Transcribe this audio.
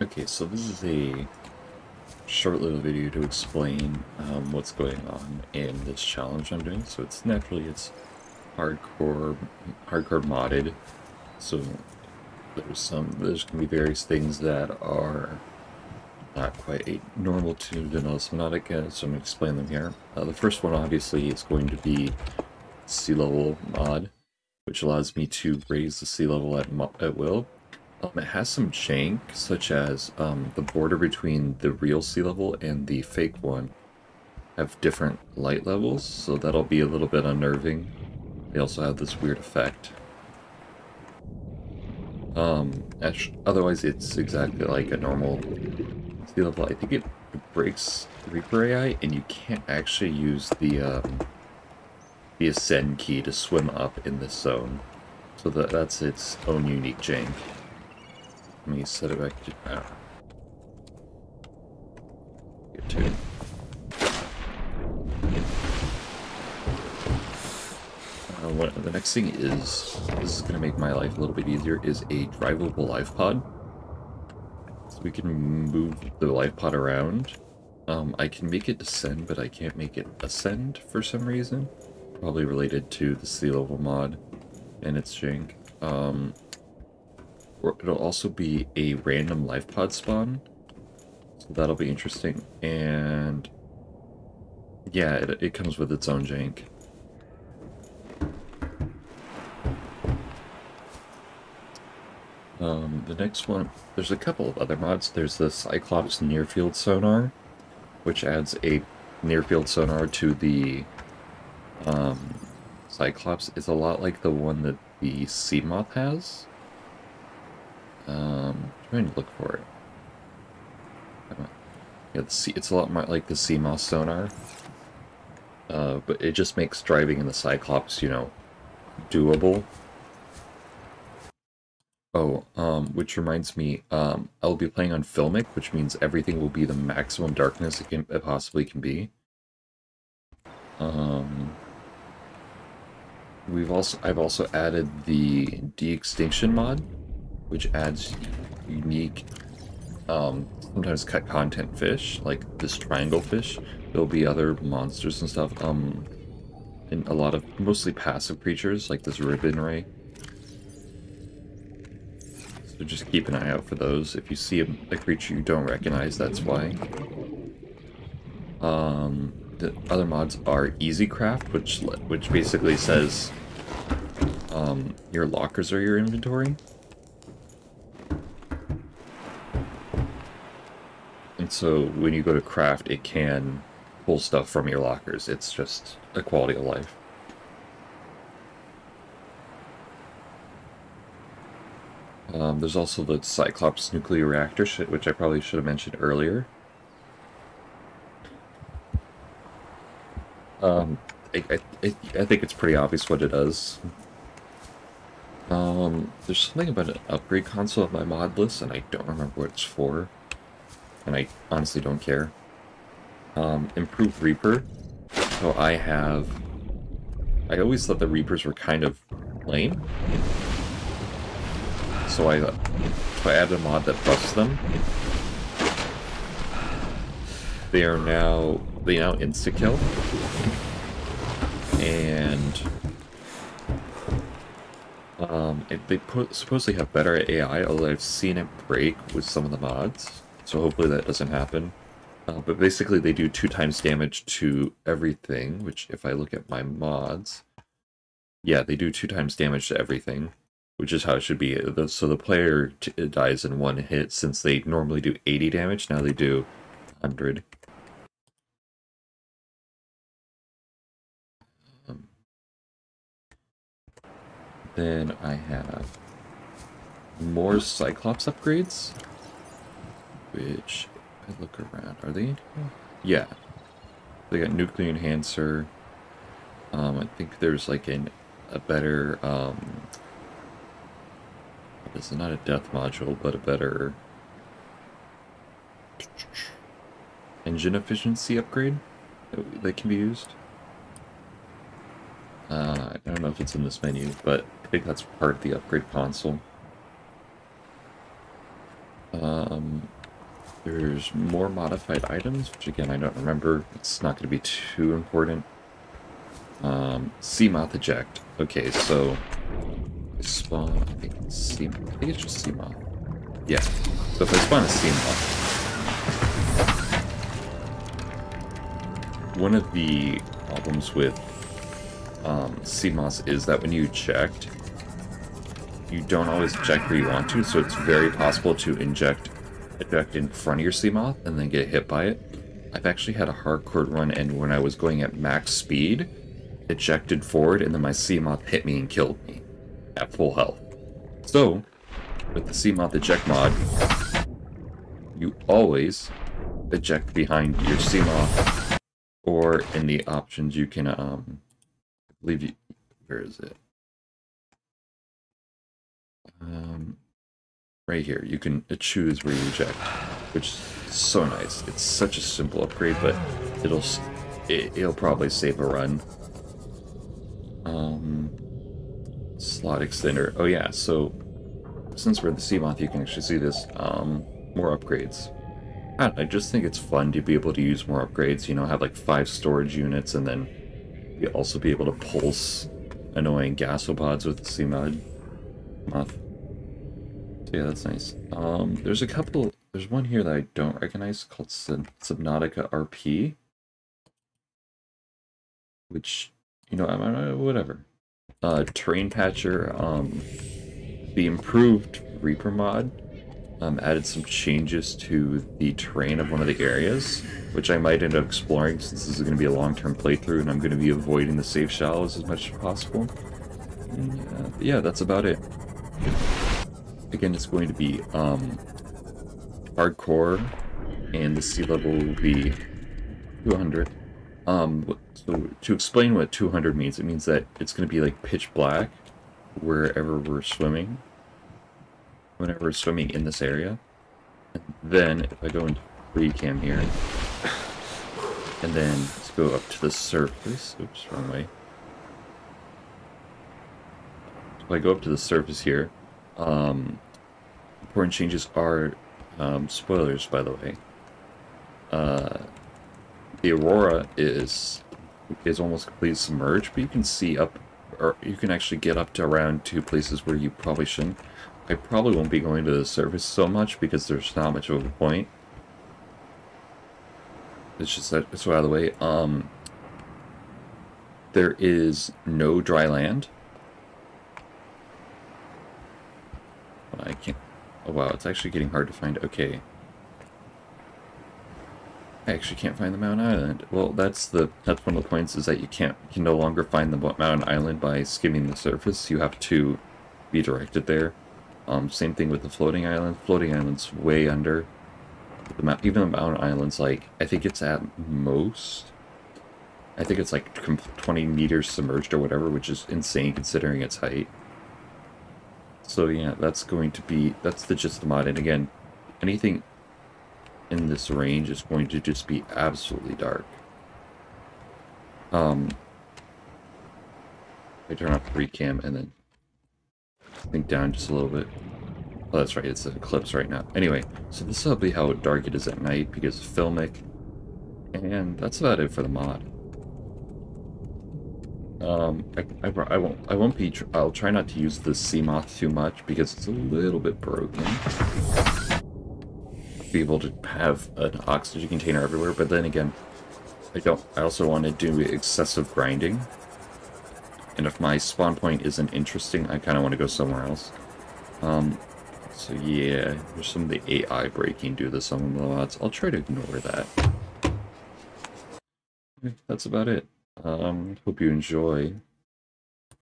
Okay, so this is a short little video to explain what's going on in this challenge I'm doing. So it's hardcore modded. So there's gonna be various things that are not quite normal to vanilla Subnautica, so I'm gonna explain them here. The first one obviously is going to be sea level mod, which allows me to raise the sea level at will. It has some jank, such as the border between the real sea level and the fake one have different light levels, so that'll be a little bit unnerving. They also have this weird effect. Otherwise, it's exactly like a normal sea level. I think it breaks Reaper AI, and you can't actually use the ascend key to swim up in this zone. So that's its own unique jank. Let me set it back to get to it. The next thing is, this is going to make my life a little bit easier, is a drivable Lifepod. So we can move the Lifepod around. I can make it descend, but I can't make it ascend for some reason. Probably related to the sea level mod and its jank. It'll also be a random Lifepod spawn, so that'll be interesting. And yeah, it comes with its own jank. The next one, there's a couple of other mods. There's the Cyclops near-field sonar, which adds a near-field sonar to the Cyclops. It's a lot like the one that the Seamoth has. Trying to look for it. Yeah, it's a lot more like the Seamoth sonar. But it just makes driving in the Cyclops, doable. Oh, which reminds me, I'll be playing on Filmic, which means everything will be the maximum darkness it possibly can be. I've also added the De-Extinction mod, which adds unique, sometimes cut content fish, like this triangle fish. There'll be other monsters and stuff, and a lot of mostly passive creatures, like this ribbon ray. So just keep an eye out for those. If you see a creature you don't recognize, that's why. The other mods are EasyCraft, which basically says your lockers are your inventory. And so when you go to craft, it can pull stuff from your lockers. It's just a quality of life. There's also the Cyclops nuclear reactor, which I probably should have mentioned earlier. I think it's pretty obvious what it does. There's something about an upgrade console on my mod list, and I don't remember what it's for. And I honestly don't care. Improved Reaper. So I always thought the Reapers were kind of lame. So I added a mod that buffs them. They now insta-kill. And they supposedly have better AI, although I've seen it break with some of the mods. So hopefully that doesn't happen. But basically they do 2 times damage to everything, which if I look at my mods, yeah, they do 2 times damage to everything, which is how it should be. So the player dies in 1 hit. Since they normally do 80 damage, now they do 100. Then I have more Cyclops upgrades, which, if I look around, are they? Yeah. They got nuclear enhancer. I think there's like a better, this is not a death module, but a better engine efficiency upgrade that can be used. I don't know if it's in this menu, but I think that's part of the upgrade console. There's more modified items, which again I don't remember. It's not going to be too important. Seamoth Eject. Okay, so I spawn. I think it's just Seamoth. Yeah. So if I spawn a Seamoth, one of the problems with Seamoths is that when you eject, you don't always eject where you want to. So it's very possible to eject in front of your Seamoth and then get hit by it. I've actually had a hardcore run, and when I was going at max speed, ejected forward, and then my Seamoth hit me and killed me at full health. So, with the Seamoth Eject mod, you always eject behind your Seamoth, or in the options you can, I believe you, where is it? Right here, you can choose where you eject, which is so nice. It's such a simple upgrade, but it'll probably save a run. Slot extender. Oh yeah, so since we're in the Seamoth, you can actually see this. More upgrades. I just think it's fun to be able to use more upgrades. You know, have like 5 storage units, and then you also be able to pulse annoying gasopods with the Seamoth. So yeah, that's nice. There's a couple. There's one here that I don't recognize called Subnautica RP, which, you know, whatever. Terrain Patcher. The improved Reaper mod added some changes to the terrain of one of the areas, which I might end up exploring since this is going to be a long-term playthrough, and I'm going to be avoiding the safe shallows as much as possible. And, yeah, that's about it. Again, it's going to be hardcore, and the sea level will be 200. So to explain what 200 means, it means that it's going to be like pitch black wherever we're swimming, whenever we're swimming in this area. And then if I go into free cam here, and then let's go up to the surface. Oops, wrong way. If I go up to the surface here, important changes are, spoilers by the way, the Aurora is almost completely submerged, but you can see up, or you can actually get up to around 2 places where you probably shouldn't. I probably won't be going to the surface so much because there's not much of a point. It's just that it's out of the way. There is no dry land. I can't. Oh wow, it's actually getting hard to find. Okay. I actually can't find the mountain island. Well, that's one of the points, is that you can no longer find the mountain island by skimming the surface. You have to be directed there. Same thing with the floating island. Floating island's way under. Even the mountain island's like, I think it's at most, I think it's like 20 meters submerged or whatever, which is insane considering its height. So yeah, that's the gist of the mod. And again, anything in this range is going to just be absolutely dark. I turn off free cam and then think down just a little bit. Oh, that's right, it's an eclipse right now. Anyway, so this will be how dark it is at night because of filmic. And that's about it for the mod. I'll try not to use the Seamoth too much because it's a little bit broken. Be able to have an oxygen container everywhere, but then again, I also want to do excessive grinding. And if my spawn point isn't interesting, I kind of want to go somewhere else. So yeah, there's some of the AI breaking due to some of the mods. I'll try to ignore that. Okay, that's about it. Hope you enjoy.